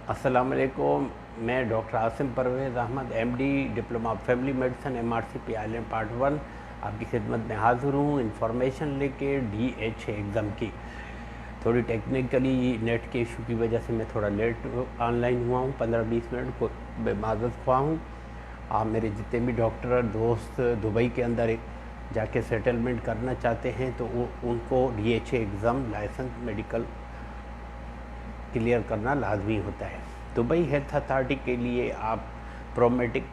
अस्सलाम वालेकुम। मैं doctor Asim Parvez Ahmed MD diploma of family medicine MRCP Ireland part 1 आपकी खिदमत में हाज़िर हूँ इंफॉर्मेशन लेके DHA एग्ज़ाम की। थोड़ी टेक्निकली नेट के इशू की वजह से मैं थोड़ा लेट ऑनलाइन हुआ हूँ, 15-20 मिनट को बेमाज़त हुआ हूँ। आप मेरे जितने भी डॉक्टर दोस्त दुबई के अंदर जाके सेटलमेंट करना चाहते हैं तो उनको DHA exam licence medical clear करना लाजमी होता है। दुबई हेल्थ अथॉरिटी के लिए आप प्रोमेटिक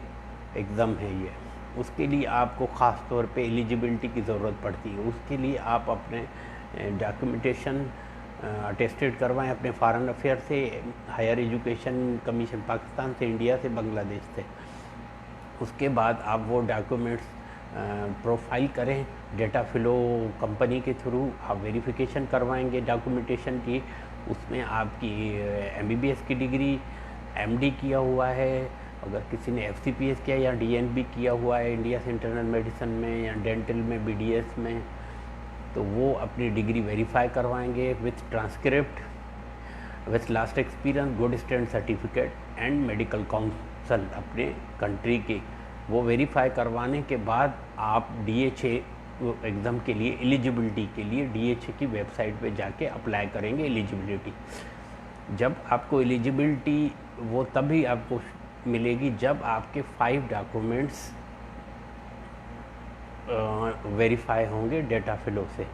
एग्ज़ाम है ये, उसके लिए आपको ख़ास तौर पे एलिजिबिलिटी की ज़रूरत पड़ती है। उसके लिए आप अपने डॉक्यूमेंटेशन अटेस्टेड करवाएं अपने फॉरेन अफेयर से, हायर एजुकेशन कमीशन पाकिस्तान से, इंडिया से, बांग्लादेश से। उसके बाद आप वो डॉक्यूमेंट्स प्रोफाइल करें डेटा फ्लो कंपनी के थ्रू। आप वेरिफिकेशन करवाएंगे डॉक्यूमेंटेशन की, उसमें आपकी MBBS की डिग्री, MD किया हुआ है, अगर किसी ने FCPS किया या DNB किया हुआ है इंडिया से इंटरनल मेडिसिन में या डेंटल में BDS में, तो वो अपनी डिग्री वेरीफाई करवाएंगे with transcript, with last experience, good stand certificate and medical council अपने कंट्री की। वो वेरीफाई करवाने के बाद आप DHA एग्ज़ाम के लिए एलिजिबिलिटी के लिए DHA की वेबसाइट पे जाके अप्लाई करेंगे एलिजिबिलिटी। जब आपको एलिजिबिलिटी वो तभी आपको मिलेगी जब आपके 5 डॉक्यूमेंट्स वेरीफाई होंगे डेटा फ्लो से।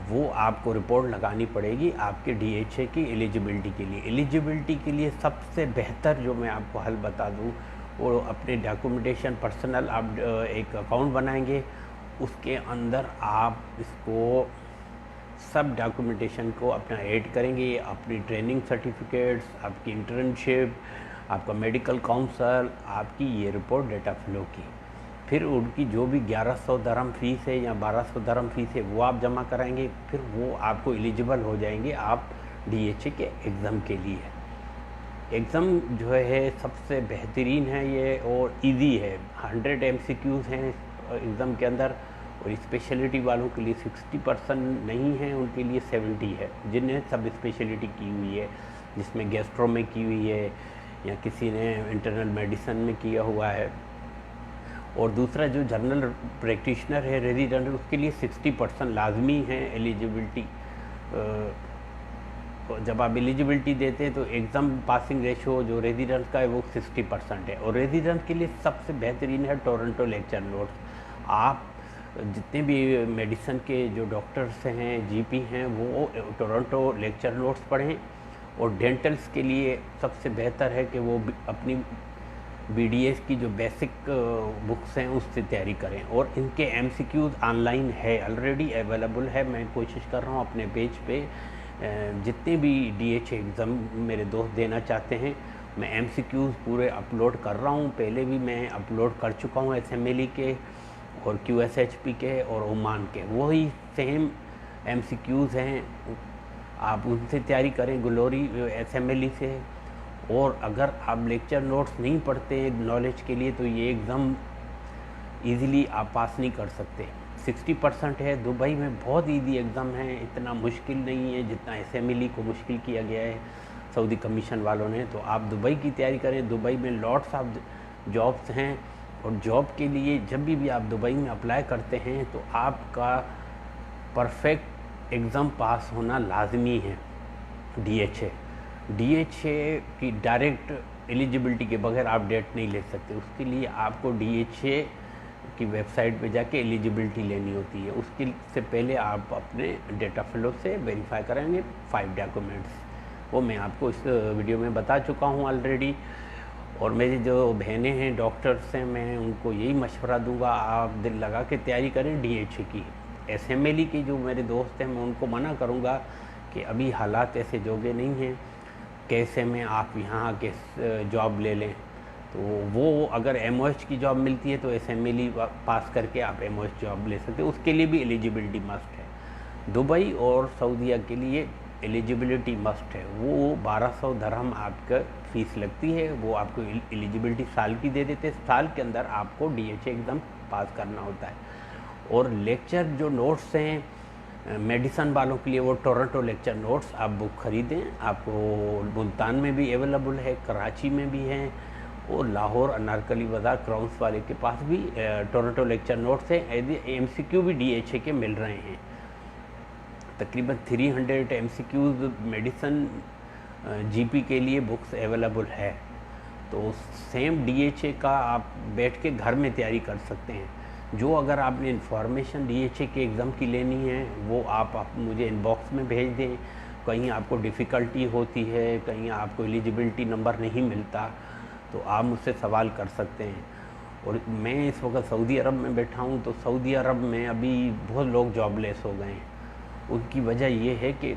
वो आपको रिपोर्ट लगानी पड़ेगी आपके DHA की एलिजिबिलिटी के लिए। एलिजिबिलिटी के लिए सबसे बेहतर जो मैं आपको हल बता दूं, वो अपने डॉक्यूमेंटेशन पर्सनल आप एक अकाउंट बनाएंगे, उसके अंदर आप इसको सब डॉक्यूमेंटेशन को अपना ऐड करेंगे, अपनी ट्रेनिंग सर्टिफिकेट्स, आपकी इंटर्नशिप, आपका मेडिकल काउंसल, आपकी ये रिपोर्ट डेटा फ्लो की। फिर उनकी जो भी 1100 दरहम फ़ीस है या 1200 दरहम फ़ीस है वो आप जमा कराएंगे, फिर वो आपको एलिजिबल हो जाएंगे आप DHA के एग्ज़ाम के लिए। एग्ज़ाम जो है सबसे बेहतरीन है ये और इजी है। 100 MCQs हैं एग्ज़ाम के अंदर, और स्पेशलिटी वालों के लिए 60% नहीं है, उनके लिए 70 है, जिन्हें सब स्पेशलिटी की हुई है, जिसमें गैस्ट्रो में की हुई है या किसी ने इंटरनल मेडिसिन में किया हुआ है। और दूसरा जो जनरल प्रैक्टिशनर है रेजिडेंट, उसके लिए 60% लाजमी है एलिजिबिलिटी। जब आप एलिजिबिलिटी देते हैं तो एग्ज़ाम पासिंग रेशो जो रेजिडेंट का है वो 60% है। और रेजिडेंट के लिए सबसे बेहतरीन है टोरंटो लेक्चर नोट्स। आप जितने भी मेडिसिन के जो डॉक्टर्स हैं, GP हैं, वो टोरंटो लेक्चर नोट्स पढ़ें। और डेंटल्स के लिए सबसे बेहतर है कि वो अपनी BDS की जो बेसिक बुक्स हैं उससे तैयारी करें। और इनके MCQs ऑनलाइन है, ऑलरेडी अवेलेबल है। मैं कोशिश कर रहा हूँ अपने पेज पे जितने भी DHA एग्ज़ाम मेरे दोस्त देना चाहते हैं, मैं MCQs पूरे अपलोड कर रहा हूँ। पहले भी मैं अपलोड कर चुका हूँ SMLE के और QSHP के और ओमान के, वही सेम MCQs हैं। आप उनसे तैयारी करें, ग्लोरी SMLE से। और अगर आप लेक्चर नोट्स नहीं पढ़ते नॉलेज के लिए तो ये एग्ज़ाम ईज़िली आप पास नहीं कर सकते। 60% है। दुबई में बहुत ईजी एग्ज़ाम है, इतना मुश्किल नहीं है जितना SMLE को मुश्किल किया गया है सऊदी कमीशन वालों ने। तो आप दुबई की तैयारी करें। दुबई में लॉट्स ऑफ जॉब्स हैं, और जॉब के लिए जब भी आप दुबई में अप्लाई करते हैं तो आपका परफेक्ट एग्ज़ाम पास होना लाजमी है। DHA की डायरेक्ट एलिजिबिलिटी के बगैर आप डेट नहीं ले सकते। उसके लिए आपको DHA की वेबसाइट पे जाके एलिजिबिलिटी लेनी होती है। उसके से पहले आप अपने डेटा फ्लो से वेरीफाई करेंगे 5 डॉक्यूमेंट्स। वो मैं आपको इस वीडियो में बता चुका हूँ ऑलरेडी। और मेरी जो बहनें हैं डॉक्टर्स हैं, मैं उनको यही मशवरा दूंगा, आप दिल लगा के तैयारी करें DHA की। SMLE के जो मेरे दोस्त हैं मैं उनको मना करूंगा कि अभी हालात ऐसे जोगे नहीं हैं कैसे में आप यहाँ के जॉब ले लें। तो वो अगर MOH की जॉब मिलती है तो SMLE पास करके आप MOH जॉब ले सकते हैं, उसके लिए भी एलिजिबिलिटी मस्ट है। दुबई और सऊदीया के लिए एलिजिबिलिटी मस्ट है। वो 1200 दरहम आपका फ़ीस लगती है, वो आपको एलिजिबिलिटी साल की दे देते हैं। साल के अंदर आपको DHA एग्ज़ाम पास करना होता है। और लेक्चर जो नोट्स हैं मेडिसन वालों के लिए वो टोरंटो लेक्चर नोट्स आप बुक खरीदें, आपको मुल्तान में भी अवेलेबल है, कराची में भी हैं, और लाहौर अनारकली बाज़ार क्राउन्स वाले के पास भी टोरंटो लेक्चर नोट्स हैं। MCQ भी DHA के मिल रहे हैं। तकरीबन 300 MCQs मेडिसन GP के लिए बुक्स अवेलेबल है। तो सेम DHA का आप बैठ के घर में तैयारी कर सकते हैं। जो अगर आपने इन्फॉर्मेशन DHA के एग्ज़ाम की लेनी है वो आप मुझे इनबॉक्स में भेज दें। कहीं आपको डिफ़िकल्टी होती है, कहीं आपको एलिजिबिलिटी नंबर नहीं मिलता, तो आप मुझसे सवाल कर सकते हैं। और मैं इस वक्त सऊदी अरब में बैठा हूँ, तो सऊदी अरब में अभी बहुत लोग जॉबलेस हो गए हैं। उनकी वजह ये है कि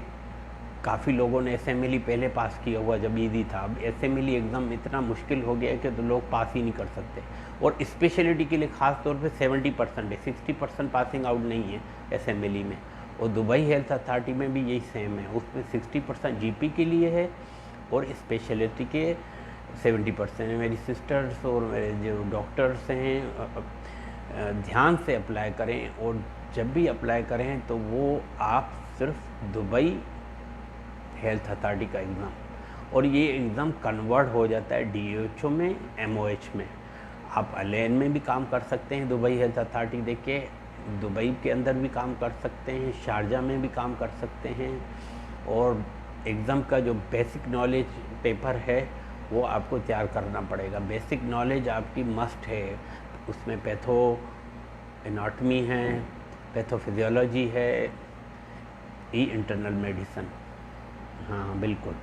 काफ़ी लोगों ने SMLE पहले पास किया हुआ जब ईदी था। अब SMLE एग्ज़ाम इतना मुश्किल हो गया है कि तो लोग पास ही नहीं कर सकते, और स्पेशलिटी के लिए ख़ास तौर पे 70% है, 60% पासिंग आउट नहीं है SMLE में। और दुबई हेल्थ अथॉरिटी में भी यही सेम है, उसमें 60% GP के लिए है और स्पेशलिटी के 70% है। मेरी सिस्टर्स और मेरे जो डॉक्टर्स हैं ध्यान से अप्लाई करें, और जब भी अप्लाई करें तो वो आप सिर्फ दुबई हेल्थ अथॉरिटी का एग्ज़ाम, और ये एग्ज़ाम कन्वर्ट हो जाता है DHO में, MOH में। आप अलेन में भी काम कर सकते हैं, दुबई हेल्थ अथॉरिटी देख के दुबई के अंदर भी काम कर सकते हैं, शारजा में भी काम कर सकते हैं। और एग्ज़ाम का जो बेसिक नॉलेज पेपर है वो आपको तैयार करना पड़ेगा। बेसिक नॉलेज आपकी मस्ट है, उसमें पैथो एनाटमी है, पैथोफिजियोलॉजी है, इंटरनल मेडिसन। हाँ बिल्कुल।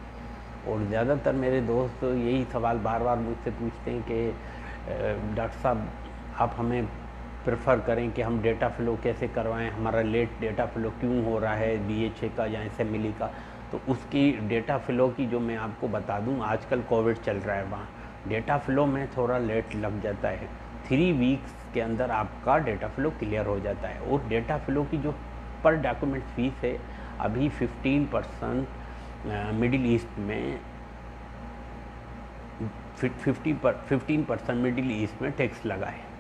और ज़्यादातर मेरे दोस्त यही सवाल बार बार मुझसे पूछते हैं कि डॉक्टर साहब आप हमें प्रेफर करें कि हम डेटा फ़्लो कैसे करवाएं, हमारा लेट डेटा फ़्लो क्यों हो रहा है DHA का या SMLE का। तो उसकी डेटा फ़्लो की जो मैं आपको बता दूं, आजकल कोविड चल रहा है, वहाँ डेटा फ़्लो में थोड़ा लेट लग जाता है। 3 वीक्स के अंदर आपका डेटा फ़्लो क्लियर हो जाता है। और डेटा फ़्लो की जो पर डॉक्यूमेंट फ़ीस है अभी 15% मिडिल ईस्ट में 15% मिडिल ईस्ट में टैक्स लगा है।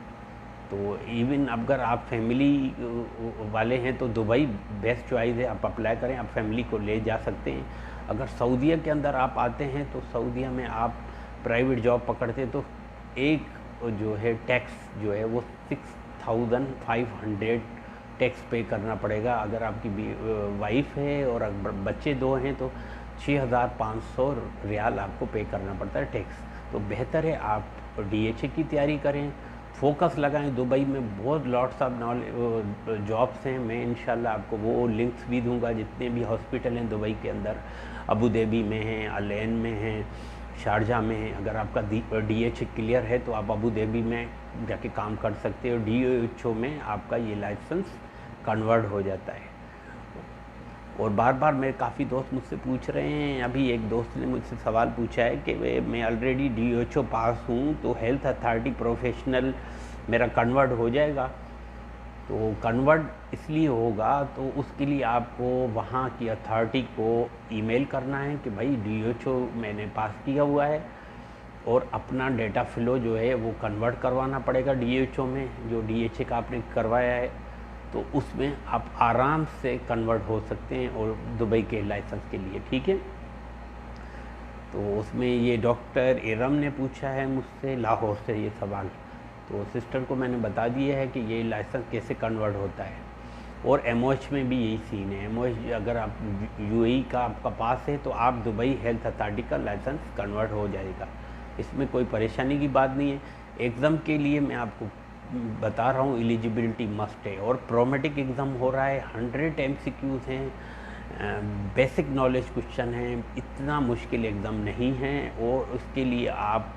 तो इवन अगर आप फैमिली वाले हैं तो दुबई बेस्ट चॉइस है, आप अप्लाई करें, आप फैमिली को ले जा सकते हैं। अगर सऊदीया के अंदर आप आते हैं तो सऊदीया में आप प्राइवेट जॉब पकड़ते तो एक जो है टैक्स जो है वो 6500 टैक्स पे करना पड़ेगा। अगर आपकी वाइफ है और अगर बच्चे 2 हैं तो 6500 रियाल आपको पे करना पड़ता है टैक्स। तो बेहतर है आप DHA की तैयारी करें, फोकस लगाएं। दुबई में बहुत लॉट्स ऑफ जॉब्स हैं, मैं इंशाल्लाह आपको वो लिंक्स भी दूंगा। जितने भी हॉस्पिटल हैं दुबई के अंदर, अबू धाबी में हैं, अलेन में हैं, शारजा में हैं। अगर आपका DHA क्लियर है तो आप अबू धाबी में जाके काम कर सकते हो। DHO में आपका ये लाइसेंस कन्वर्ट हो जाता है। और बार बार मेरे काफ़ी दोस्त मुझसे पूछ रहे हैं, अभी एक दोस्त ने मुझसे सवाल पूछा है कि मैं ऑलरेडी DHO पास हूँ तो हेल्थ अथॉरिटी प्रोफेशनल मेरा कन्वर्ट हो जाएगा। तो कन्वर्ट इसलिए होगा तो उसके लिए आपको वहाँ की अथॉरिटी को ईमेल करना है कि भाई DHO मैंने पास किया हुआ है, और अपना डेटा फ़्लो जो है वो कन्वर्ट करवाना पड़ेगा DHO में, जो DHA का आपने करवाया है। तो उसमें आप आराम से कन्वर्ट हो सकते हैं और दुबई के लाइसेंस के लिए, ठीक है। तो उसमें ये डॉक्टर इरम ने पूछा है मुझसे लाहौर से ये सवाल, तो सिस्टर को मैंने बता दिया है कि ये लाइसेंस कैसे कन्वर्ट होता है। और MOH में भी यही सीन है। MOH अगर आप UAE का आपका पास है तो आप दुबई हेल्थ अथॉरिटी का लाइसेंस कन्वर्ट हो जाएगा, इसमें कोई परेशानी की बात नहीं है। एग्ज़ाम के लिए मैं आपको बता रहा हूँ, एलिजिबिलिटी मस्ट है। और प्रोमेटिक एग्ज़ाम हो रहा है, 100 MCQs हैं, बेसिक नॉलेज क्वेश्चन हैं, इतना मुश्किल एग्ज़ाम नहीं है। और उसके लिए आप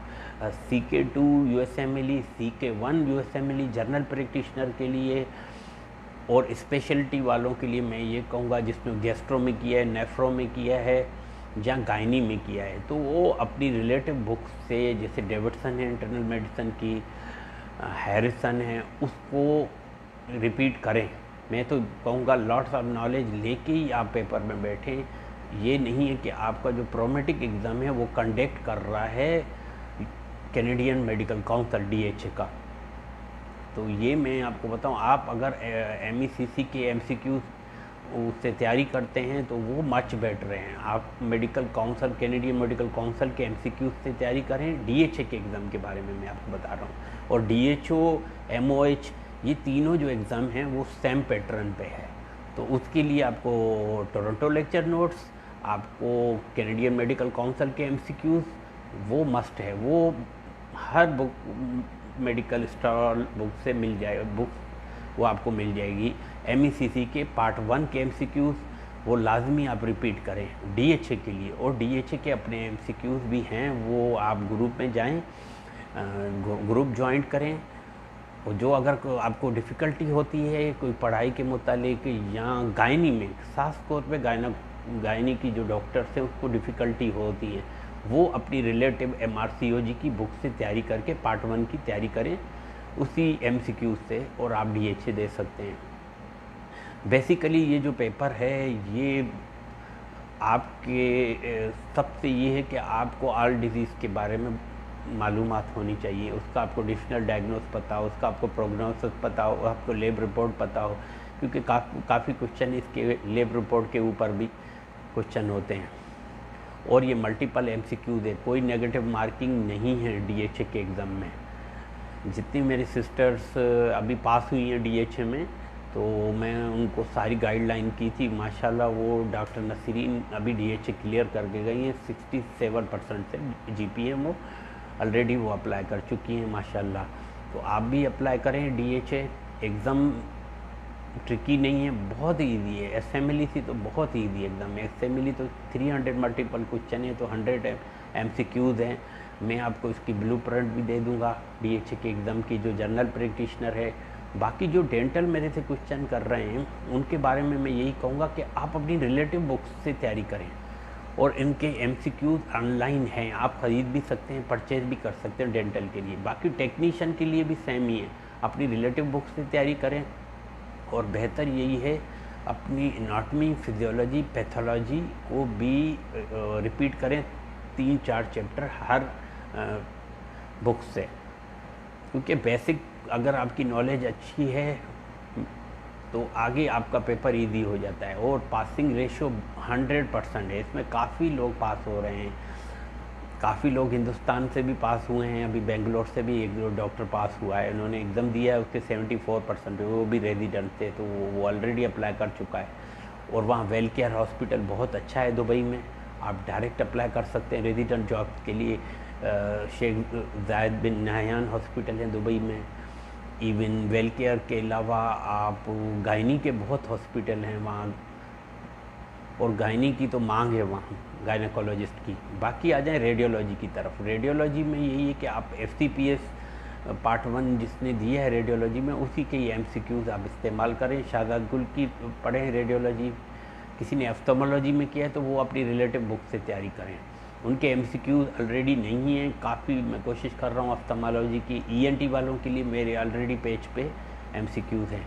CK2 USMLE, CK1 USMLE general practitioner के लिए, और स्पेशलिटी वालों के लिए मैं ये कहूँगा जिसमें गैस्ट्रो में किया है, नेफ्रो में किया है या गायनी में किया है, तो वो अपनी रिलेटिव बुक से, जैसे डेविडसन है इंटरनल मेडिसिन की, हैरिसन है, उसको रिपीट करें। मैं तो कहूँगा लॉट्स ऑफ नॉलेज लेके ही आप पेपर में बैठें। ये नहीं है कि आपका जो प्रोमेटिक एग्ज़ाम है वो कंडक्ट कर रहा है कैनेडियन मेडिकल काउंसिल DHA का। तो ये मैं आपको बताऊं, आप अगर MECC के MCQ उससे तैयारी करते हैं तो वो मच बेटर हैं। आप medical council, Canadian medical council के एमसीक्यू से तैयारी करें। डीएचए के एग्ज़ाम के बारे में मैं आपको बता रहा हूँ। और डीएचओ, एमओएच, ये तीनों जो एग्ज़ाम हैं वो सेम पैटर्न पे है। तो उसके लिए आपको टोरंटो लेक्चर नोट्स, आपको कैनेडियन मेडिकल काउंसिल के एमसीक्यूज़ वो मस्ट है। वो हर बुक, मेडिकल स्टॉल बुक से मिल जाए, बुक वो आपको मिल जाएगी। एमईसीसी के पार्ट 1 के एमसीक्यूज़ वो लाजमी आप रिपीट करें डीएचए के लिए। और डीएचए के अपने एमसीक्यूज़ भी हैं, वो आप ग्रुप में जाएं, ग्रुप ज्वाइन करें। और जो अगर आपको डिफ़िकल्टी होती है कोई पढ़ाई के मुतालिक या गायनी में, ख़ास तौर पे गायनी की जो डॉक्टर्स हैं उसको डिफ़िकल्टी होती है, वो अपनी रिलेटिव एमआरसीओजी की बुक से तैयारी करके पार्ट 1 की तैयारी करें उसी एमसीक्यू से, और आप डीएचए दे सकते हैं। बेसिकली ये जो पेपर है ये आपके सबसे ये है कि आपको ऑल डिजीज़ के बारे में मालूमात होनी चाहिए, उसका आपको डिफरेंशियल डायग्नोस पता हो, उसका आपको प्रोग्नोसिस पता हो, आपको लेब रिपोर्ट पता हो, क्योंकि काफ़ी क्वेश्चन इसके लेब रिपोर्ट के ऊपर भी क्वेश्चन होते हैं। और ये मल्टीपल एमसीक्यूज़ है, कोई नेगेटिव मार्किंग नहीं है डीएचए के एग्ज़ाम में। जितनी मेरी सिस्टर्स अभी पास हुई हैं डीएचए में, तो मैं उनको सारी गाइडलाइन की थी। माशाल्लाह वो डॉक्टर नसीरीन अभी डीएचए क्लियर करके गई हैं 67% से जीपीए वो ऑलरेडी वो अप्लाई कर चुकी हैं माशाल्लाह। तो आप भी अप्लाई करें। डीएचए एग्ज़ाम ट्रिकी नहीं है, बहुत ईजी है। एसएमएलईसी तो बहुत ईजी एग्ज़ाम है। एसएमएलई तो 300 मल्टीपल क्वेश्चन है, तो 100 एमसीक्यूज़ हैं। मैं आपको इसकी ब्लूप्रिंट भी दे दूंगा डीएचए के एग्ज़ाम की, जो जनरल प्रैक्टिशनर है। बाकी जो डेंटल मेरे से क्वेश्चन कर रहे हैं उनके बारे में मैं यही कहूँगा कि आप अपनी रिलेटिव बुक्स से तैयारी करें। और इनके एमसीक्यूज़ ऑनलाइन हैं, आप ख़रीद भी सकते हैं, परचेज भी कर सकते हैं डेंटल के लिए। बाकी टेक्नीशियन के लिए भी सेम ही है, अपनी रिलेटिव बुक्स से तैयारी करें। और बेहतर यही है अपनी एनाटॉमी, फिजियोलॉजी, पैथोलॉजी को भी रिपीट करें 3-4 चैप्टर हर बुक से, क्योंकि बेसिक अगर आपकी नॉलेज अच्छी है तो आगे आपका पेपर इजी हो जाता है। और पासिंग रेशो 100% है, इसमें काफ़ी लोग पास हो रहे हैं। काफ़ी लोग हिंदुस्तान से भी पास हुए हैं। अभी बेंगलोर से भी एक डॉक्टर पास हुआ है, उन्होंने एग्ज़ाम दिया है, उसके 74% वो भी रेजिडेंट थे, तो वो ऑलरेडी अप्लाई कर चुका है। और वहाँ वेल केयर हॉस्पिटल बहुत अच्छा है दुबई में, आप डायरेक्ट अप्लाई कर सकते हैं रेजिडेंट जॉब के लिए। शेख जायद बिन नहयान हॉस्पिटल है दुबई में। इवन वेल केयर के अलावा आप गायनी के बहुत हॉस्पिटल हैं वहाँ, और गायनी की तो मांग है वहाँ, गायनेकोलॉजिस्ट की। बाकी आ जाए रेडियोलॉजी की तरफ। रेडियोलॉजी में यही है कि आप एफसीपीएस पार्ट 1 जिसने दिया है रेडियोलॉजी में, उसी के ये एमसीक्यूज़ आप इस्तेमाल करें। शाहजाद गुल की पढ़ें रेडियोलॉजी, किसी ने ऑप्थेल्मोलॉजी में किया है तो वो अपनी रिलेटिव बुक से तैयारी करें। उनके एमसीक्यूज़ ऑलरेडी नहीं हैं, काफ़ी मैं कोशिश कर रहा हूँ ऑप्थेल्मोलॉजी की। ईएनटी वालों के लिए मेरे ऑलरेडी पेज पे एमसीक्यूज़ हैं,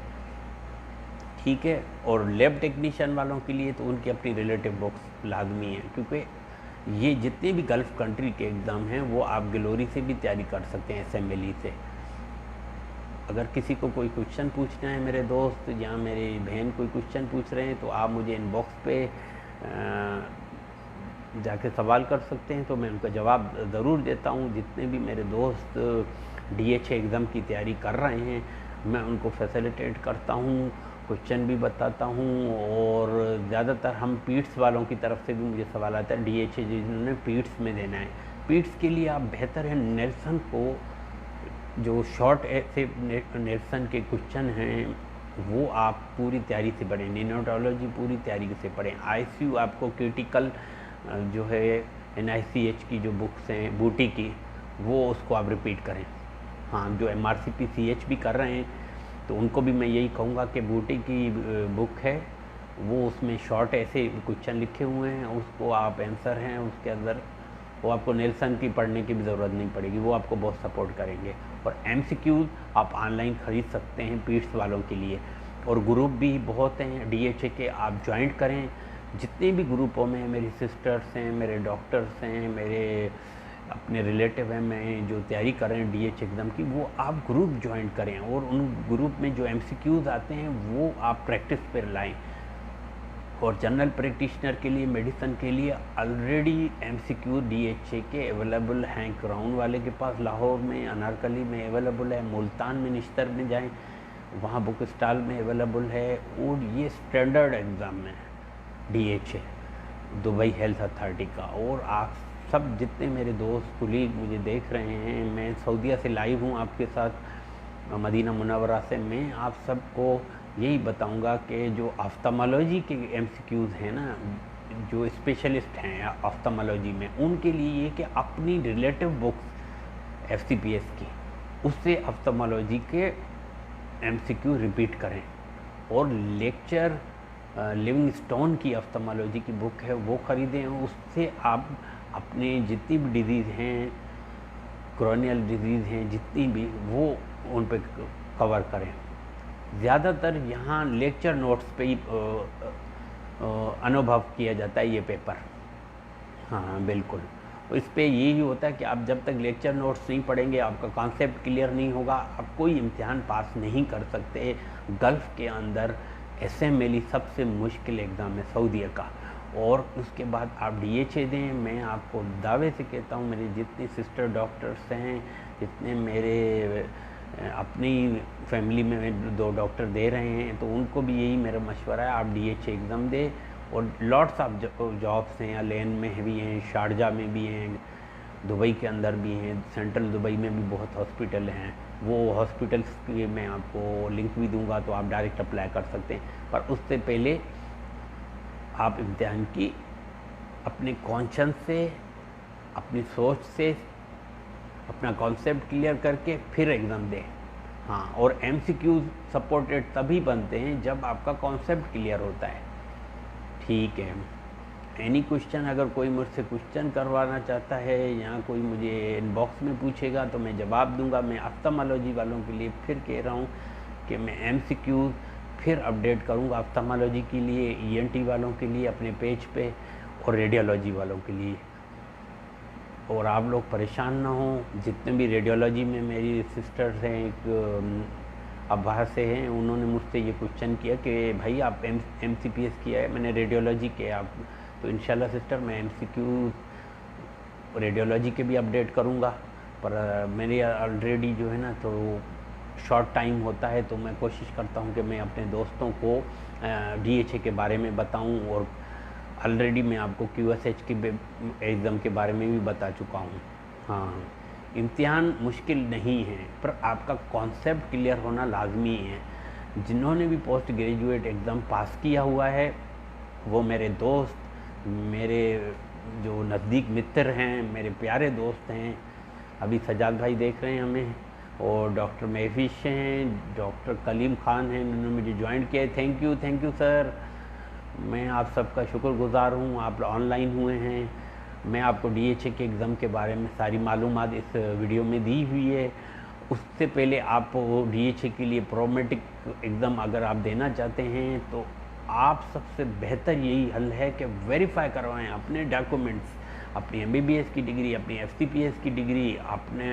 ठीक है। और लैब टेक्नीशियन वालों के लिए तो उनकी अपनी रिलेटिव बुक्स लाजमी है, क्योंकि ये जितने भी गल्फ़ कंट्री के एग्ज़ाम हैं वो आप ग्लोरी से भी तैयारी कर सकते हैं, एसएमएलई से। अगर किसी को कोई क्वेश्चन पूछना है, मेरे दोस्त या मेरे बहन कोई क्वेश्चन पूछ रहे हैं, तो आप मुझे इनबॉक्स पे जाके सवाल कर सकते हैं, तो मैं उनका जवाब ज़रूर देता हूँ। जितने भी मेरे दोस्त डीएचए एग्ज़ाम की तैयारी कर रहे हैं मैं उनको फैसिलिटेट करता हूँ, क्वेश्चन भी बताता हूँ। और ज़्यादातर हम पीट्स वालों की तरफ से भी मुझे सवाल आता है डीएचए जिन्होंने पीट्स में देना है। पीट्स के लिए आप बेहतर है नेल्सन को, जो शॉर्ट ऐसे नेल्सन के क्वेश्चन हैं वो आप पूरी तैयारी से पढ़ें। नियोनेटोलॉजी पूरी तैयारी से पढ़ें। आईसीयू आपको क्रिटिकल जो है एनआईसीएच की जो बुक्स हैं बूटी की, वो उसको आप रिपीट करें। हाँ, जो एमआरसीपीसीएच भी कर रहे हैं तो उनको भी मैं यही कहूँगा कि बूटी की बुक है, वो उसमें शॉर्ट ऐसे क्वेश्चन लिखे हुए हैं, उसको आप आंसर हैं उसके अंदर, वो आपको नेल्सन की पढ़ने की भी ज़रूरत नहीं पड़ेगी, वो आपको बहुत सपोर्ट करेंगे। और एमसीक्यूज़ आप ऑनलाइन ख़रीद सकते हैं पीट्स वालों के लिए। और ग्रुप भी बहुत हैं डीएचए के, आप ज्वाइन करें। जितने भी ग्रुपों में मेरी सिस्टर्स हैं, मेरे डॉक्टर्स हैं, मेरे अपने रिलेटिव हैं, मैं जो तैयारी कर रहे हैं डीएचए एग्ज़ाम की, वो आप ग्रुप ज्वाइन करें। और उन ग्रुप में जो एमसीक्यूज़ आते हैं वो आप प्रैक्टिस पर लाएँ। और जनरल प्रैक्टिशनर के लिए, मेडिसिन के लिए ऑलरेडी एमसीक्यू डीएचए के अवेलेबल हैं। क्राउन वाले के पास लाहौर में, अनारकली में अवेलेबल है, मुल्तान में निश्तर में जाएं, वहाँ बुक स्टॉल में अवेलेबल है। और ये स्टैंडर्ड एग्ज़ाम में डीएचए दुबई हेल्थ अथॉरिटी का। और आप सब जितने मेरे दोस्त कुलीग मुझे देख रहे हैं, मैं सऊदीया से लाइव हूँ आपके साथ मदीना मुनव्वरा से। मैं आप सबको यही बताऊंगा कि जो ऑफ्थल्मोलॉजी के एमसीक्यूज़ हैं ना, जो स्पेशलिस्ट हैं ऑफ्थल्मोलॉजी में, उनके लिए ये कि अपनी रिलेटिव बुक्स एफसीपीएस की, उससे ऑफ्थल्मोलॉजी के एमसीक्यू रिपीट करें। और लेक्चर लिविंगस्टोन की ऑफ्थल्मोलॉजी की बुक है वो ख़रीदें। उससे आप अपने जितनी भी डिजीज़ हैं, क्रोनियल डिजीज़ हैं जितनी भी, वो उन पे कवर करें। ज़्यादातर यहाँ लेक्चर नोट्स पे ही अनुभव किया जाता है ये पेपर। हाँ बिल्कुल, इस पे यही होता है कि आप जब तक लेक्चर नोट्स नहीं पढ़ेंगे, आपका कॉन्सेप्ट क्लियर नहीं होगा, आप कोई इम्तिहान पास नहीं कर सकते। गल्फ़ के अंदर एसएमएलई सबसे मुश्किल एग्ज़ाम है सऊदीया का। और उसके बाद आप डीएचए दें। मैं आपको दावे से कहता हूँ, मेरे जितने सिस्टर डॉक्टर्स हैं, जितने मेरे अपनी फैमिली में 2 डॉक्टर दे रहे हैं, तो उनको भी यही मेरा मशवरा है, आप डीएचए एग्ज़ाम दें। और लॉट्स ऑफ जॉब्स हैं, लेन में भी हैं, शारजा में भी हैं, दुबई के अंदर भी हैं, सेंट्रल दुबई में भी बहुत हॉस्पिटल हैं। वो हॉस्पिटल्स के मैं आपको लिंक भी दूंगा, तो आप डायरेक्ट अप्लाई कर सकते हैं। पर उससे पहले आप इम्तिहान की अपने कॉन्शियस से, अपनी सोच से अपना कॉन्सेप्ट क्लियर करके फिर एग्ज़ाम दें। हाँ, और एमसीक्यूज़ सपोर्टेड तभी बनते हैं जब आपका कॉन्सेप्ट क्लियर होता है। ठीक है, एनी क्वेश्चन, अगर कोई मुझसे क्वेश्चन करवाना चाहता है या कोई मुझे इनबॉक्स में पूछेगा तो मैं जवाब दूंगा। मैं ऑफ्थल्मोलॉजी वालों के लिए फिर कह रहा हूँ कि मैं एमसीक्यू फिर अपडेट करूँगा ऑफ्थल्मोलॉजी के लिए, ईएनटी वालों के लिए अपने पेज पे, और रेडियोलॉजी वालों के लिए। और आप लोग परेशान ना हों। जितने भी रेडियोलॉजी में मेरी सिस्टर्स हैं, एक अब बाहर से हैं, उन्होंने मुझसे ये क्वेश्चन किया कि भाई आप एमसीपीएस किया है, मैंने रेडियोलॉजी किया। आप तो इंशाल्लाह सिस्टर मैं एमसीक्यू रेडियोलॉजी के भी अपडेट करूँगा। पर मेरे ऑलरेडी जो है ना, तो शॉर्ट टाइम होता है, तो मैं कोशिश करता हूँ कि मैं अपने दोस्तों को डीएचए के बारे में बताऊँ। और ऑलरेडी मैं आपको क्यूएसएच की एग्ज़ाम के बारे में भी बता चुका हूँ। हाँ, इम्तिहान मुश्किल नहीं है, पर आपका कॉन्सेप्ट क्लियर होना लाजमी है। जिन्होंने भी पोस्ट ग्रेजुएट एग्ज़ाम पास किया हुआ है, वो मेरे दोस्त, मेरे जो नज़दीक मित्र हैं, मेरे प्यारे दोस्त हैं। अभी सजाद भाई देख रहे हैं हमें, और डॉक्टर महफिश हैं, डॉक्टर कलीम ख़ान हैं, उन्होंने मुझे ज्वाइन किया है। थैंक यू सर, मैं आप सबका शुक्रगुज़ार हूँ। आप ऑनलाइन हुए हैं। मैं आपको डीएचए के एग्ज़ाम के बारे में सारी मालूमात इस वीडियो में दी हुई है। उससे पहले आप डीएचए के लिए प्रोमेटिक एग्ज़ाम अगर आप देना चाहते हैं, तो आप सबसे बेहतर यही हल है कि वेरीफाई करवाएं अपने डॉक्यूमेंट्स, अपनी एमबीबीएस की डिग्री, अपनी एफसीपीएस की डिग्री, अपने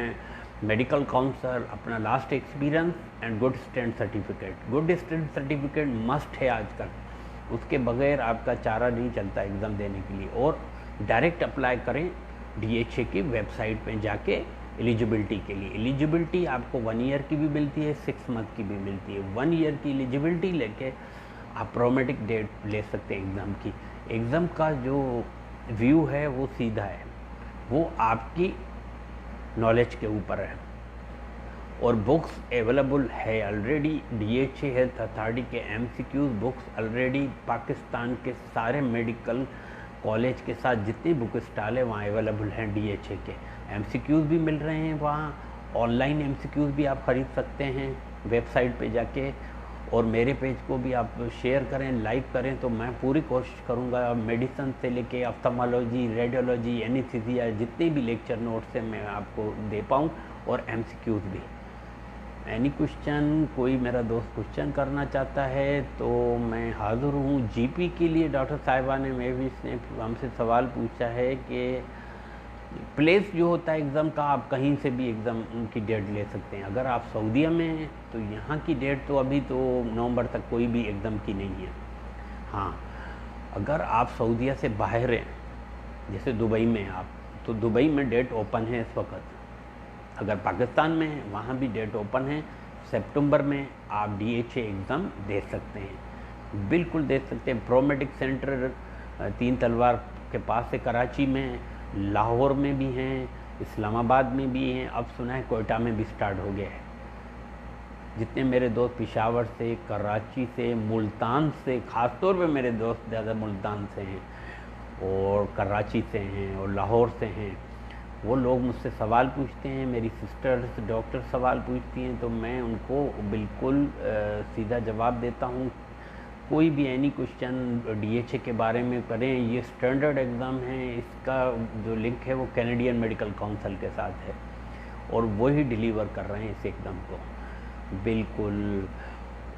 मेडिकल काउंसल, अपना last experience and good stand certificate. Good stand certificate must है आजकल, उसके बगैर आपका चारा नहीं चलता एग्ज़ाम देने के लिए। और डायरेक्ट अप्लाई करें डीएचए की वेबसाइट पे जाके एलिजिबिलिटी के लिए। एलिजिबिलिटी आपको 1 ईयर की भी मिलती है, 6 मंथ की भी मिलती है। 1 ईयर की एलिजिबिलिटी लेके आप प्रोमेटिक डेट ले सकते हैं एग्ज़ाम की। एग्ज़ाम का जो व्यू है वो सीधा है, वो आपकी नॉलेज के ऊपर है। और बुक्स अवेलेबल है ऑलरेडी। डीएचए हेल्थ अथॉरिटी के एमसीक्यूज़ बुक्स ऑलरेडी पाकिस्तान के सारे मेडिकल कॉलेज के साथ जितनी बुक स्टॉल है वहाँ अवेलेबल हैं। डीएचए के एमसीक्यूज़ भी मिल रहे हैं वहाँ। ऑनलाइन एमसीक्यूज़ भी आप ख़रीद सकते हैं वेबसाइट पे जाके। और मेरे पेज को भी आप शेयर करें, लाइक करें, तो मैं पूरी कोशिश करूँगा मेडिसिन से लेके ऑफ्थल्मोलॉजी, रेडियोलॉजी, एनेस्थीसिया, जितने भी लेक्चर नोट्स हैं मैं आपको दे पाऊँ, और एमसीक्यूज़ भी। एनी क्वेश्चन, कोई मेरा दोस्त क्वेश्चन करना चाहता है तो मैं हाज़िर हूँ। जीपी के लिए डॉक्टर साहिबा ने, मैं भी इसने हमसे सवाल पूछा है कि प्लेस जो होता है एग्ज़ाम का, आप कहीं से भी एग्ज़ाम की डेट ले सकते हैं। अगर आप सऊदीया में हैं तो यहाँ की डेट तो अभी तो नवंबर तक कोई भी एग्ज़ाम की नहीं है। हाँ, अगर आप सऊदीया से बाहर हैं, जैसे दुबई में आप, तो दुबई में डेट ओपन है इस वक्त। अगर पाकिस्तान में है वहाँ भी डेट ओपन है। सितंबर में आप DHA एग्ज़ाम दे सकते हैं, बिल्कुल दे सकते हैं। प्रोमेडिक सेंटर तीन तलवार के पास है कराची में, लाहौर में भी हैं, इस्लामाबाद में भी हैं, अब सुना है कोयटा में भी स्टार्ट हो गया है। जितने मेरे दोस्त पेशावर से, कराची से, मुल्तान से, ख़ास तौर पे मेरे दोस्त ज़्यादा मुल्तान से हैं और कराची से हैं और लाहौर से हैं, वो लोग मुझसे सवाल पूछते हैं, मेरी सिस्टर्स डॉक्टर सवाल पूछती हैं, तो मैं उनको बिल्कुल सीधा जवाब देता हूँ। कोई भी एनी क्वेश्चन DHA के बारे में करें, ये स्टैंडर्ड एग्ज़ाम है, इसका जो लिंक है वो कैनेडियन मेडिकल काउंसिल के साथ है और वही डिलीवर कर रहे हैं इस एग्ज़ाम को, बिल्कुल।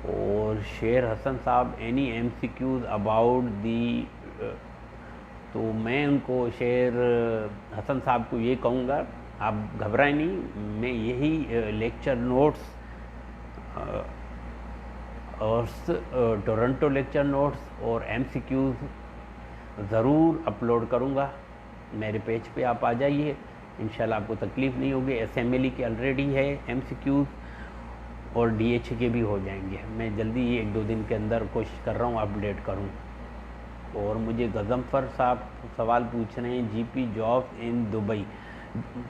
और शेर हसन साहब, एनी MCQs अबाउट दी, तो मैं उनको शेर हसन साहब को ये कहूँगा, आप घबराएं नहीं, मैं यही लेक्चर नोट्स और टोरंटो लेक्चर नोट्स और MCQs ज़रूर अपलोड करूँगा। मेरे पेज पे आप आ जाइए, इंशाल्लाह आपको तकलीफ़ नहीं होगी। SMLE के ऑलरेडी है MCQs और DHA के भी हो जाएंगे। मैं जल्दी 1-2 दिन के अंदर कोशिश कर रहा हूँ अपडेट करूँ। और मुझे गज़म्फर साहब सवाल पूछ रहे हैं, GP जॉब इन दुबई।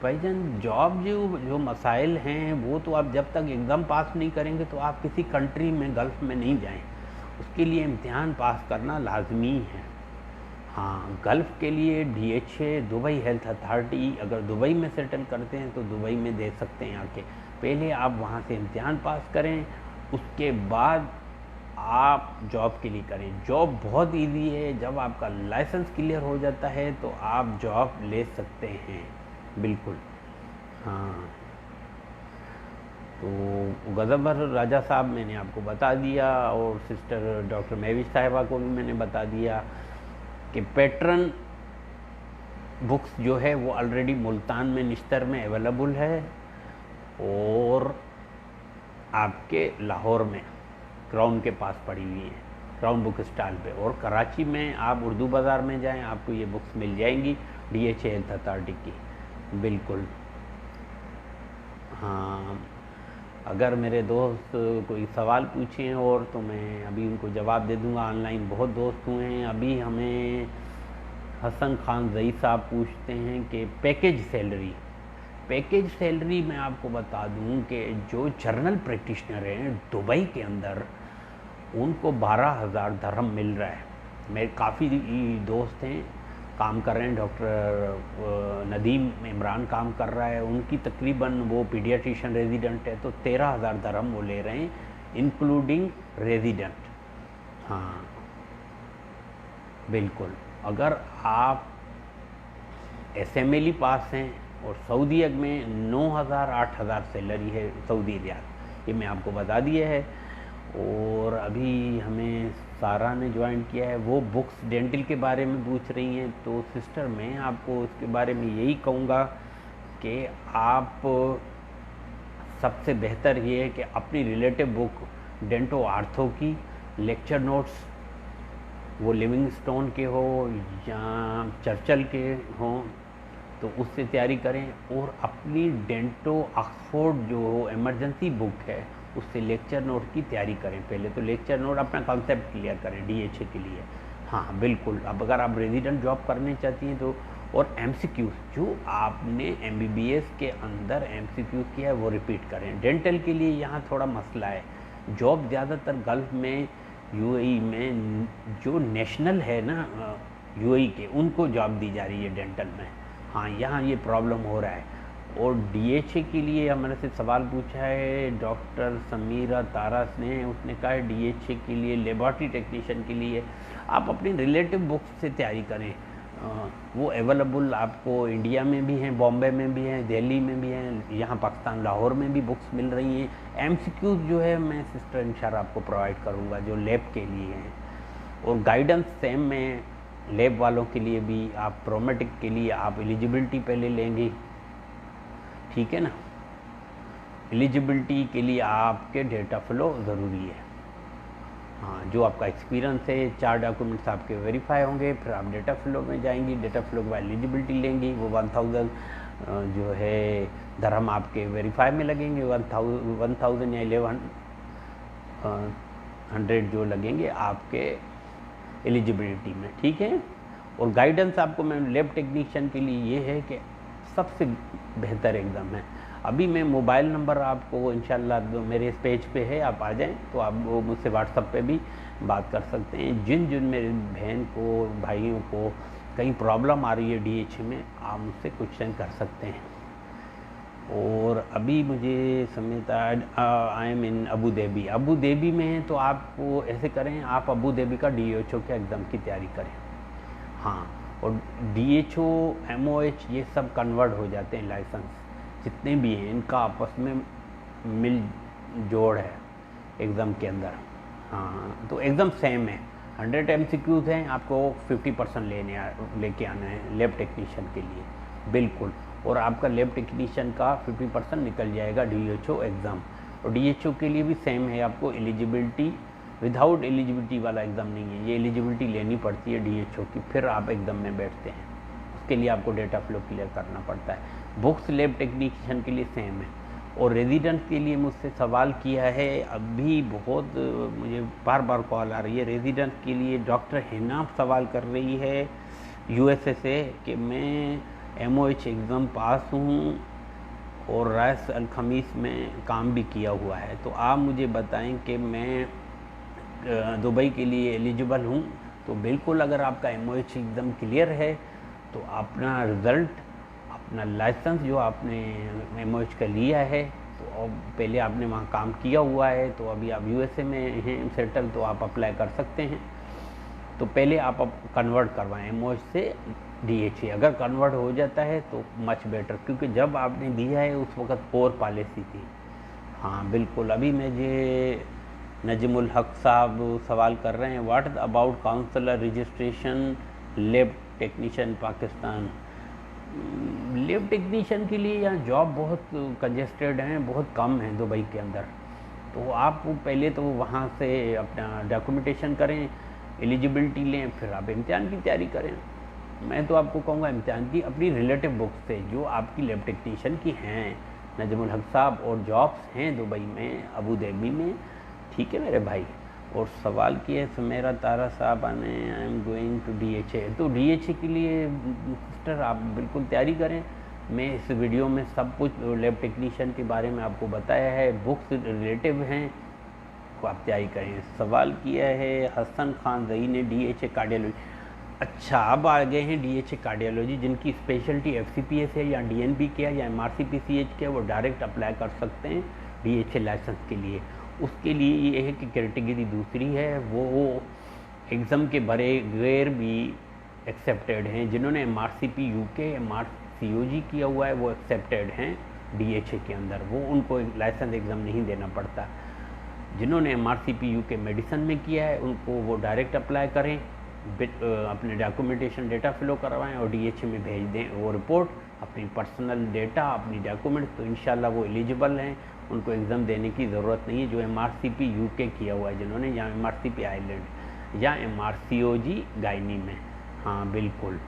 भाईजान, जॉब जो मसाइल हैं वो तो आप जब तक एग्ज़ाम पास नहीं करेंगे तो आप किसी कंट्री में, गल्फ़ में नहीं जाएं। उसके लिए इम्तिहान पास करना लाजमी है। हाँ, गल्फ़ के लिए DHA दुबई हेल्थ अथॉरिटी, अगर दुबई में सेटल करते हैं तो दुबई में दे सकते हैं आके। पहले आप वहाँ से इम्तिहान पास करें, उसके बाद आप जॉब के लिए करें। जॉब बहुत इजी है, जब आपका लाइसेंस क्लियर हो जाता है तो आप जॉब ले सकते हैं, बिल्कुल। हाँ, तो गज़म्फर राजा साहब मैंने आपको बता दिया और सिस्टर डॉक्टर महविश साहिबा को भी मैंने बता दिया कि पैटर्न बुक्स जो है वो ऑलरेडी मुल्तान में निश्तर में अवेलेबल है और आपके लाहौर में क्राउन के पास पड़ी हुई है, क्राउन बुक स्टॉल पे। और कराची में आप उर्दू बाज़ार में जाएं, आपको ये बुक्स मिल जाएंगी DHA हेल्थ अथॉरिटी की, बिल्कुल। हाँ, अगर मेरे दोस्त कोई सवाल पूछें और तो मैं अभी उनको जवाब दे दूंगा। ऑनलाइन बहुत दोस्त हुए हैं। अभी हमें हसन खान जई साहब पूछते हैं कि पैकेज सैलरी मैं आपको बता दूं कि जो जर्नल प्रैक्टिशनर हैं दुबई के अंदर, उनको 12,000 दरहम मिल रहा है। मेरे काफ़ी दोस्त हैं काम कर रहे हैं, डॉक्टर नदीम इमरान काम कर रहा है, उनकी तकरीबन, वो पीडियाट्रिशियन रेजिडेंट है, तो 13,000 दरहम वो ले रहे हैं इंक्लूडिंग रेजिडेंट। हाँ, बिल्कुल। अगर आप SMLE पास हैं और सऊदी अरब में 9,000-8,000 सैलरी है सऊदी रियाल, ये मैं आपको बता दिया है। और अभी हमें सारा ने ज्वाइन किया है, वो बुक्स डेंटल के बारे में पूछ रही हैं। तो सिस्टर, मैं आपको इसके बारे में यही कहूँगा कि आप, सबसे बेहतर ये है कि अपनी रिलेटिव बुक डेंटो आर्थो की लेक्चर नोट्स, वो लिविंगस्टोन के हो या चर्चल के हों, तो उससे तैयारी करें। और अपनी डेंटो ऑक्सफोर्ड जो इमरजेंसी बुक है उससे लेक्चर नोट की तैयारी करें। पहले तो लेक्चर नोट अपना कॉन्सेप्ट क्लियर करें DHA के लिए। हाँ, बिल्कुल। अब अगर आप रेजिडेंट जॉब करने चाहती हैं तो, और MCQs जो आपने MBBS के अंदर MCQs किया है वो रिपीट करें। डेंटल के लिए यहाँ थोड़ा मसला है, जॉब ज़्यादातर गल्फ़ में, UAE में जो नेशनल है ना UAE के, उनको जॉब दी जा रही है डेंटल में। हाँ, यहाँ ये प्रॉब्लम हो रहा है। और DHA के लिए हमारे से सवाल पूछा है डॉक्टर समीरा तारस ने, उसने कहा है DHA के लिए, लेबॉर्ट्री टेक्नीशियन के लिए आप अपनी रिलेटिव बुक्स से तैयारी करें। वो अवेलेबल आपको इंडिया में भी हैं, बॉम्बे में भी हैं, दिल्ली में भी हैं, यहाँ पाकिस्तान लाहौर में भी बुक्स मिल रही हैं। MCQs जो है मैं सिस्टर इंशाल्लाह आपको प्रोवाइड करूँगा जो लैब के लिए हैं। और गाइडेंस सेम में लैब वालों के लिए भी, आप प्रोमेटिक के लिए आप एलिजिबिलिटी पहले लेंगे, ठीक है ना। एलिजिबिलिटी के लिए आपके डेटा फ्लो ज़रूरी है। हाँ, जो आपका एक्सपीरियंस है, 4 डॉक्यूमेंट्स आपके वेरीफाई होंगे, फिर आप डेटा फ्लो में जाएंगी, डेटा फ्लो के बाद एलिजिबिलिटी लेंगी, वो 1000 जो है दरहम आपके वेरीफाई में लगेंगे, 1000 या 1100 जो लगेंगे आपके एलिजिबिलिटी में, ठीक है। और गाइडेंस आपको मैं लैब टेक्नीशियन के लिए ये है कि सबसे बेहतर एग्ज़ाम है। अभी मैं मोबाइल नंबर आपको इंशाल्लाह मेरे इस पेज पे है, आप आ जाएं तो आप वो मुझसे व्हाट्सएप पे भी बात कर सकते हैं। जिन जिन मेरे बहन को, भाइयों को कहीं प्रॉब्लम आ रही है DH में, आप मुझसे क्वेश्चन कर सकते हैं। और अभी मुझे समझता I am in Abu Dhabi. Abu Dhabi में है तो आपको ऐसे करें, आप अबू धाबी का DHO के एग्ज़ाम की तैयारी करें। हाँ, और DHO MOH ये सब कन्वर्ट हो जाते हैं लाइसेंस, जितने भी हैं इनका आपस में मिल जोड़ है एग्ज़ाम के अंदर। हाँ, तो एग्ज़ाम सेम है, 100 MCQs हैं, आपको 50% लेके आना है लैब टेक्नीशियन के लिए, बिल्कुल। और आपका लैब टेक्नीशियन का 50% निकल जाएगा DHO एग्ज़ाम। और DHO के लिए भी सेम है, आपको एलिजिबिलिटी विदाउट एलिजिबिलिटी वाला एग्ज़ाम नहीं है, ये एलिजिबिलिटी लेनी पड़ती है DHO की, फिर आप एग्ज़ाम में बैठते हैं। उसके लिए आपको डेटा फ्लो क्लियर करना पड़ता है। बुक्स लैब टेक्नीशियन के लिए सेम है। और रेजिडेंट के लिए मुझसे सवाल किया है, अभी बहुत मुझे बार बार कॉल आ रही है। रेजिडेंट के लिए डॉक्टर हिना सवाल कर रही है USA से कि मैं MOH एग्ज़ाम पास हूँ और राइस अल खमीस में काम भी किया हुआ है, तो आप मुझे बताएं कि मैं दुबई के लिए एलिजिबल हूँ। तो बिल्कुल, अगर आपका MOH एग्ज़ाम क्लियर है तो अपना रिज़ल्ट, अपना लाइसेंस जो आपने MOH का लिया है, तो अब पहले आपने वहाँ काम किया हुआ है, तो अभी आप USA में हैं सेटल, तो आप अप्लाई कर सकते हैं। तो पहले आप कन्वर्ट करवाएं MOH से DHA। अगर कन्वर्ट हो जाता है तो मच बेटर, क्योंकि जब आपने दिया है उस वक्त और पॉलिसी थी। हाँ बिल्कुल। अभी मुझे नजमुल हक साहब सवाल कर रहे हैं, what about counsellor registration lab technician Pakistan. Lab technician के लिए यहाँ जॉब बहुत कंजेस्टेड हैं, बहुत कम हैं दुबई के अंदर। तो आप पहले तो वहाँ से अपना डॉक्यूमेंटेशन करें, एलिजिबिलिटी लें, फिर आप इम्तिहान की तैयारी करें। मैं तो आपको कहूँगा इम्तिहान की अपनी रिलेटिव बुक्स से जो आपकी लैब टेक्नीशियन की हैं, नजमुल हक साहब, और जॉब्स हैं दुबई में, अबू धाबी में, ठीक है मेरे भाई। और सवाल किया है सुमेरा तारा साहब ने, I am going to DHA। तो DHA के लिए सिस्टर आप बिल्कुल तैयारी करें। मैं इस वीडियो में सब कुछ लैब टेक्नीशियन के बारे में आपको बताया है, बुक्स रिलेटिव हैं, तो आप तैयारी करें। सवाल किया है हसन खान जई ने DHA कार्डियोलॉजी। अच्छा, अब आ गए हैं DHA कार्डियोलॉजी, जिनकी स्पेशलिटी FCPS है या DNB के है या MRCPCH के, वो डायरेक्ट अप्लाई कर सकते हैं DHA लाइसेंस के लिए। उसके लिए ये है कि कैटेगरी दूसरी है, वो एग्ज़ाम के बगैर भी एक्सेप्टेड हैं। जिन्होंने MRCP UK MRCOG किया हुआ है वो एक्सेप्टेड हैं DHA के अंदर, वो उनको लाइसेंस एग्ज़ाम नहीं देना पड़ता। जिन्होंने MRCP UK मेडिसिन में किया है उनको वो डायरेक्ट अप्लाई करें, अपने डॉक्यूमेंटेशन डेटा फिलो करवाएं और DHA में भेज दें वो रिपोर्ट, अपनी पर्सनल डेटा, अपनी डॉक्यूमेंट, तो इंशाल्लाह वो एलिजिबल हैं, उनको एग्ज़ाम देने की ज़रूरत नहीं है। जो MRCP UK किया हुआ है जिन्होंने, या MRCP आइलैंड या MRCOG गायनी में, हाँ बिल्कुल।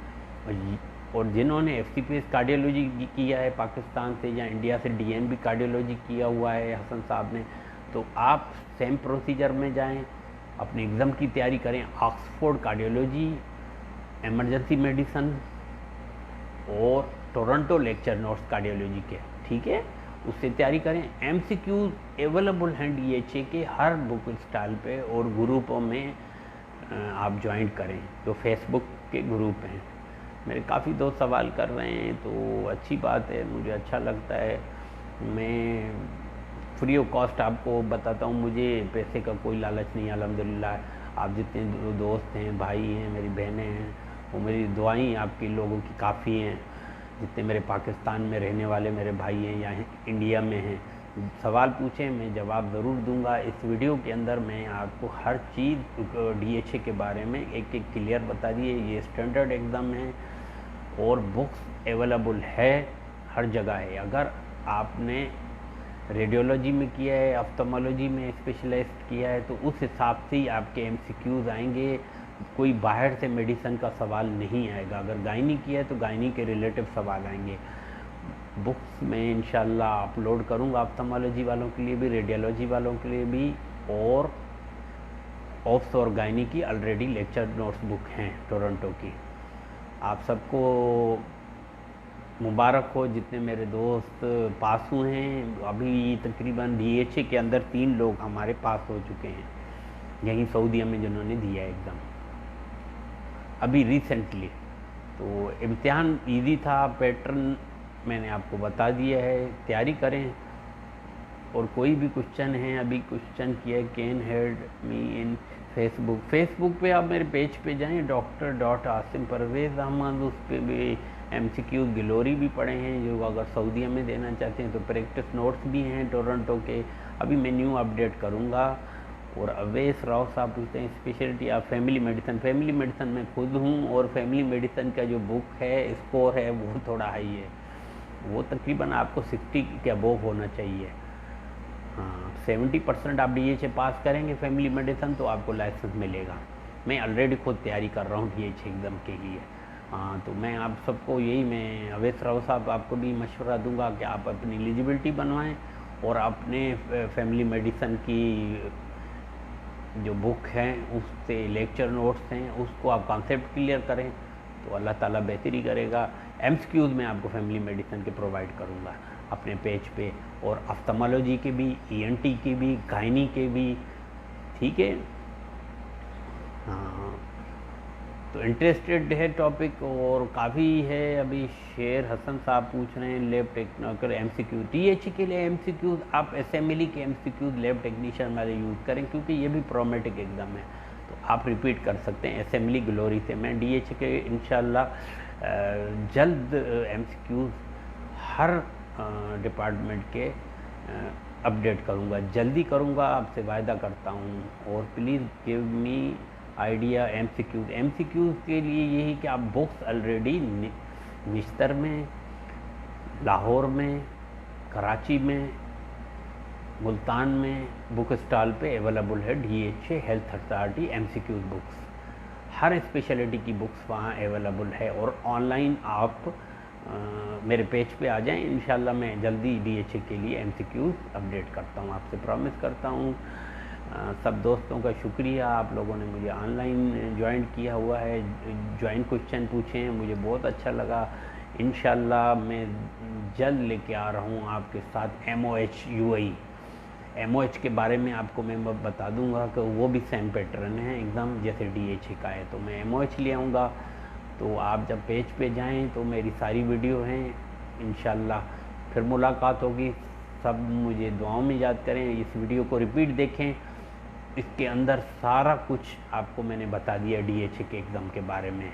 और जिन्होंने FCPS कार्डियोलॉजी किया है पाकिस्तान से या इंडिया से, DNB कार्डियोलॉजी किया हुआ है हसन साहब ने, तो आप सेम प्रोसीजर में जाएं, अपने एग्ज़ाम की तैयारी करें। ऑक्सफोर्ड कार्डियोलॉजी, इमरजेंसी मेडिसन और टोरंटो लेक्चर नोट्स कार्डियोलॉजी के, ठीक है, उससे तैयारी करें। MCQs अवेलेबल हैं DHA के हर बुक स्टॉल पे, और ग्रुपों में आप ज्वाइन करें, जो फेसबुक के ग्रुप हैं। मेरे काफ़ी दोस्त सवाल कर रहे हैं, तो अच्छी बात है, मुझे अच्छा लगता है। मैं फ्री ऑफ कॉस्ट आपको बताता हूँ, मुझे पैसे का कोई लालच नहीं है अल्हम्दुलिल्लाह। आप जितने दोस्त हैं, भाई हैं, मेरी बहनें हैं, वो मेरी दुआएं आपके लोगों की काफ़ी हैं। जितने मेरे पाकिस्तान में रहने वाले मेरे भाई हैं या इंडिया में हैं, सवाल पूछें, मैं जवाब ज़रूर दूंगा। इस वीडियो के अंदर मैं आपको हर चीज़ DHA के बारे में एक एक क्लियर बता दिए। ये स्टैंडर्ड एग्ज़ाम है और बुक्स अवेलेबल है, हर जगह है। अगर आपने रेडियोलॉजी में किया है, ऑफ्थल्मोलॉजी में स्पेशलाइज्ड किया है, तो उस हिसाब से ही आपके एमसीक्यूज़ आएंगे। कोई बाहर से मेडिसिन का सवाल नहीं आएगा। अगर गायनी किया है तो गायनी के रिलेटिव सवाल आएंगे। बुक्स में इंशाल्लाह अपलोड करूँगा ऑफ्थल्मोलॉजी वालों के लिए भी, रेडियोलॉजी वालों के लिए भी, और ऑफ्स और गायनी की ऑलरेडी लेक्चर नोट्स बुक हैं टोरंटो की। आप सबको मुबारक हो जितने मेरे दोस्त पास हुए हैं। अभी तकरीबन डीएचए के अंदर 3 लोग हमारे पास हो चुके हैं, यहीं सऊदीया में जिन्होंने दिया एग्ज़ाम अभी रिसेंटली। तो इम्तिहान इजी था, पैटर्न मैंने आपको बता दिया है, तैयारी करें। और कोई भी क्वेश्चन है, अभी क्वेश्चन किया can head me in Facebook पे आप मेरे पेज पे जाएं, डॉक्टर.आसिम परवेज़ अहमद। उस पर भी एमसीक्यू ग्लोरी भी पढ़े हैं, जो अगर सऊदीया में देना चाहते हैं तो प्रैक्टिस नोट्स भी हैं टोरंटो के। अभी मैं न्यू अपडेट करूँगा। और अवैस राव साहब पूछते हैं स्पेशलिटी ऑफ फैमिली मेडिसिन मैं खुद हूँ, और फैमिली मेडिसिन का जो बुक है स्कोर है वो थोड़ा हाई है, वो तकरीबन आपको 60 के अबोव होना चाहिए। हाँ, 70% आप डीएचए पास करेंगे फैमिली मेडिसिन तो आपको लाइसेंस मिलेगा। मैं ऑलरेडी खुद तैयारी कर रहा हूँ डीएचए एग्ज़ाम के लिए। हाँ, तो मैं आप सबको यही, मैं अवैस राव साहब आपको भी मशवरा दूंगा कि आप अपनी एलिजिबिलिटी बनवाएं और अपने फैमिली मेडिसिन की जो बुक हैं उससे लेक्चर नोट्स हैं उसको आप कॉन्सेप्ट क्लियर करें तो अल्लाह ताला बेहतरी करेगा। एमसीक्यूज़ में आपको फैमिली मेडिसिन के प्रोवाइड करूँगा अपने पेज पे, और ऑफ्थल्मोलॉजी के भी, ईएनटी के भी, गायनी के भी, ठीक है। हाँ, तो इंटरेस्टेड है टॉपिक और काफ़ी है। अभी शेर हसन साहब पूछ रहे हैं लैब टेक्निकल एमसीक्यू टीएचई के लिए एमसीक्यूज़ आप एसएमएलई के एमसीक्यूज़ लैब टेक्नीशियन वाले यूज़ करें, क्योंकि ये भी प्रोमेटिक एग्ज़ाम है तो आप रिपीट कर सकते हैं एसएमएलई ग्लोरी से। मैं डीएचई के इंशाल्लाह जल्द एमसीक्यूज़ हर डिपार्टमेंट के अपडेट करूँगा, जल्दी करूँगा, आपसे वायदा करता हूँ। और please give me idea MCQs के लिए यही कि आप बुक्स ऑलरेडी निश्तर में, लाहौर में, कराची में, मुल्तान में बुक स्टॉल पे अवेलेबल है। DHA health authority MCQs books, हर स्पेशलिटी की बुक्स वहाँ अवेलेबल है। और ऑनलाइन आप मेरे पेज पे आ जाएं, इंशाल्लाह मैं जल्दी डीएचए के लिए एमसीक्यूज़ अपडेट करता हूँ, आपसे प्रॉमिस करता हूँ। सब दोस्तों का शुक्रिया, आप लोगों ने मुझे ऑनलाइन ज्वाइन किया हुआ है, ज्वाइन क्वेश्चन पूछे हैं, मुझे बहुत अच्छा लगा। इंशाल्लाह मैं जल्द लेके आ रहा हूँ आपके साथ एमओएच यूएई। एमओएच के बारे में आपको मैं बता दूंगा कि वो भी सेम पैटर्न है एग्ज़ाम जैसे डीएचए का है, तो मैं एमओएच ले आऊँगा। तो आप जब पेज पे जाएं तो मेरी सारी वीडियो हैं, इंशाल्लाह फिर मुलाकात होगी। सब मुझे दुआओं में याद करें, इस वीडियो को रिपीट देखें, इसके अंदर सारा कुछ आपको मैंने बता दिया डीएचए के एग्ज़ाम के बारे में।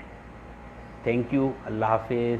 थैंक यू, अल्लाह हाफिज़।